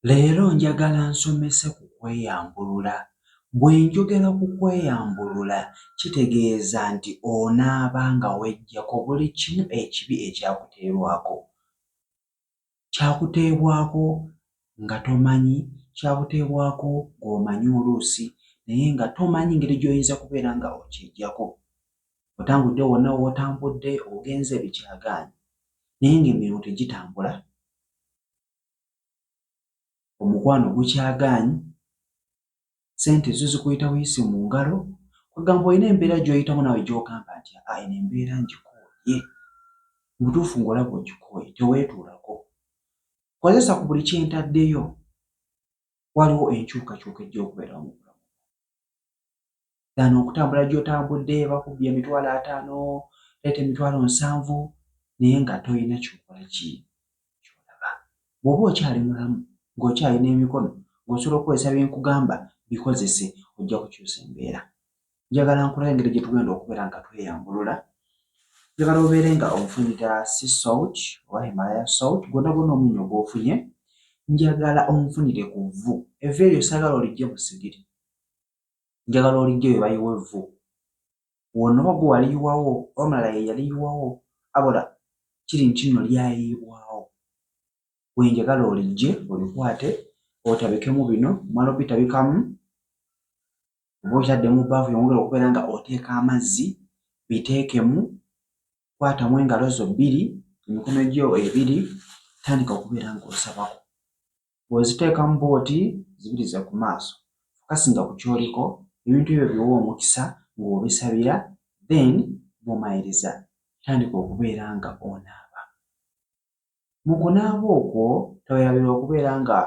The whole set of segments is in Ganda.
Leero njagala nsomese ku kweyambulula. Bwe njogera ku kweyambulula kitegeeza nti onaaba nga weggyako buli kimu ekibi ekyakuteebwako. Kyakuteebwako nga tomanyi, kyakuteebwako ng'omanyi oluusi naye nga tomanyi ngeri gy'oyinza kubeera nga okiggyako. Otambudde wonna w'otambudde ogenze ebikyagaanyi naye ng'emirimu tegitambula. Omukwano gukyagaanyi, ssente zo zikuyita buyisi mu ngalo, kwegamba olina embeera gy'oyitamu nawe gy'ogamba nti eno embeera ngikooye. Mu butuufu ng'olaba ogikooye teweetuulako. Kozesa ku buli kyentaddeyo waliwo enkyukakyuka ejja okubeerawo mu bulamu. Gana okutambula gy'otambudde bakubbye emitwalo 5, leeta emitwalo 7 naye nga toyina kyokola ky'olaba. Bw'oba okyali mulamu ng'okyalina emikono ng'osobola okukozesa bye nkugamba bikozese, ojja kukyusa embeera. Njagala nkulabe engeri gye tugenda okubeera nga tweyambulula. Njagala obeere nga onfunira sea salt oba Himalaya salt, gwonna gwonna omunnyo gw'ofunye. Njagala onfunire ku vvu. Evvu eryo saagala oliggye mu sigiri. Njagala oliggye we bayiwa evvu. Wonna oba gwe waliyiwawo oba omulala ye yaliyiwawo, abula kiri nti nno lyayiibwawo. Wenjagala olijje olikwate otabikemu bino, omala obitabikamu oba okitadde mu bbaafu yongera okubeera nga oteeka amazzi, biteekemu, kwatamu engalo zo 2, emikono gyo 2, tandika okubeera ng'osabako. Bw'oziteekamu bw'oti zibiriza ku maaso, fokasinga ku kyoliko, ebintu ebyo biwa omukisa ng'obisabira, then bw'omaliriza tandika okubeera nga onaaba. Mu kunaaba okwo towerabira okubeera nga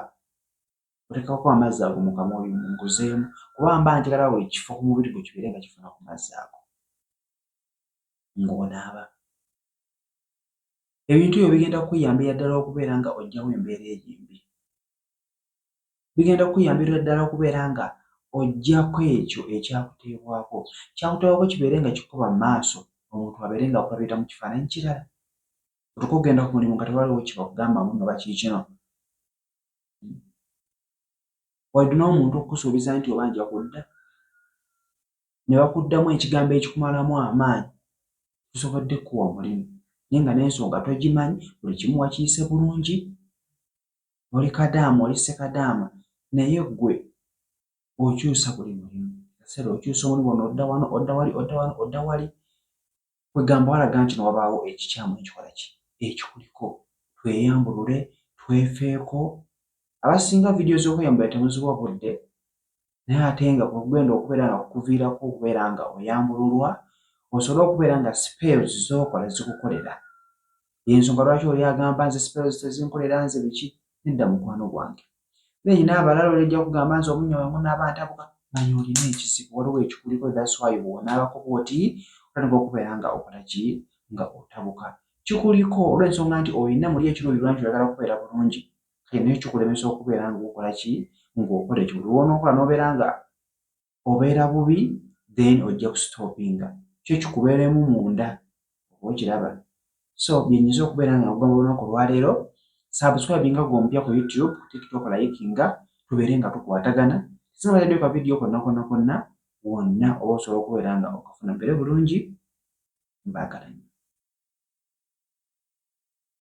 oteekako amazzi ago mu kamwa obimunguzeemu, kuba mba njagala buli kifo ku mubiri gwo kibeere nga kifuna ku mazzi ago ng'onaaba. Ebintu ebyo bigenda kukuyambira ddala okubeera nga oggyawo embeera eyo embi. Bigenda kukuyambira ddala okubeera nga oggyako ekyo ekyakuteebwako. Kyakuteebwako kibeere nga kikuba mu maaso, omuntu abeere nga akulabira mu kifaananyi kirala. Otuuka okugenda ku mulimu nga tewaliwo kye bakugambamu nno bakiikino. Wadde n'omuntu okukusuubiza nti oba nja kudda, ne bakuddamu ekigambo ekikumalamu amaanyi, kisobodde kuwa omulimu. Naye nga n'ensonga togimanyi, buli kimu wakiyise bulungi, oli kadaama oli ssekadaama, naye ggwe okyusa buli mulimu. Kaseera okyusa omulimu ono odda wano, odda wali, odda wano, odda wali. Kwegamba walaga nti wabaawo ekikyamu ekikola ki ekikuliko. Tweyambulule, twefeeko. Abasinga vidiyo z'okweyambula temuziwa budde, naye ate nga kugenda okubeera nga kukuviirako okubeera nga oyambululwa, osobole okubeera nga spells z'okola zikukolera. Y'ensonga lwaki oli agamba nze spells tezinkolera nze biki? Nedda mukwano gwange. Bennyina abalala olijja kugamba nze omunnyo wange naaba ntabuka, manya olina ekizibu, waliwo ekikuliko, that's why bw'onaabako bw'oti otandika okubeera nga okola ki? Nga otabuka. Kikuliko olw'ensonga nti olina muli ekiruubirirwa nti oyagala kubeera bulungi, kale naye kikulemesa okubeera ng'okola ki? Ng'okola ekyo. Lw'onookola n'obeera nga obeera bubi, then ojja kustoppinga. Kyo kikubeeremu munda, oba okiraba. So bye nnyinza okubeera nga nkugamba olunaku olwaleero, subscribinga gw'omupya ku YouTube, TikTok, likinga, tubeere nga tukwatagana. Sinabadde ka vidiyo konna wonna oba osobola okubeera nga okafuna mbere bulungi, mbaagala nnyo.